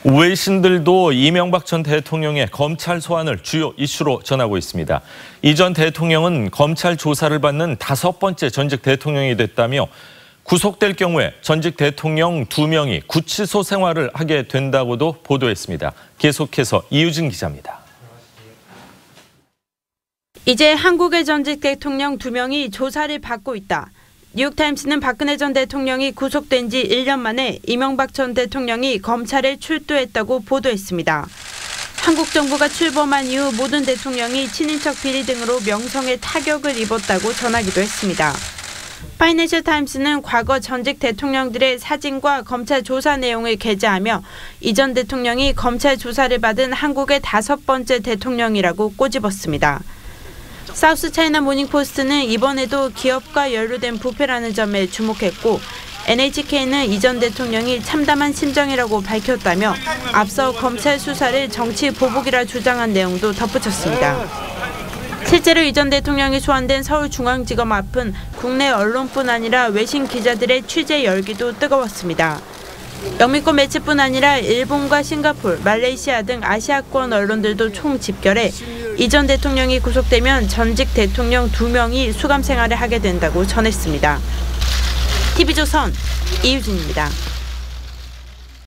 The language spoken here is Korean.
외신들도 이명박 전 대통령의 검찰 소환을 주요 이슈로 전하고 있습니다. 이 전 대통령은 검찰 조사를 받는 5번째 전직 대통령이 됐다며 구속될 경우에 전직 대통령 2명이 구치소 생활을 하게 된다고도 보도했습니다. 계속해서 이유진 기자입니다. 이제 한국의 전직 대통령 2명이 조사를 받고 있다. 뉴욕타임스는 박근혜 전 대통령이 구속된 지 1년 만에 이명박 전 대통령이 검찰에 출두했다고 보도했습니다. 한국 정부가 출범한 이후 모든 대통령이 친인척 비리 등으로 명성에 타격을 입었다고 전하기도 했습니다. 파이낸셜 타임스는 과거 전직 대통령들의 사진과 검찰 조사 내용을 게재하며 이 전 대통령이 검찰 조사를 받은 한국의 5번째 대통령이라고 꼬집었습니다. 사우스 차이나 모닝포스트는 이번에도 기업과 연루된 부패라는 점에 주목했고 NHK는 이 전 대통령이 참담한 심정이라고 밝혔다며 앞서 검찰 수사를 정치 보복이라 주장한 내용도 덧붙였습니다. 실제로 이 전 대통령이 소환된 서울중앙지검 앞은 국내 언론뿐 아니라 외신 기자들의 취재 열기도 뜨거웠습니다. 영미권 매체뿐 아니라 일본과 싱가포르, 말레이시아 등 아시아권 언론들도 총 집결해 이 전 대통령이 구속되면 전직 대통령 2명이 수감 생활을 하게 된다고 전했습니다. TV조선 이유진입니다.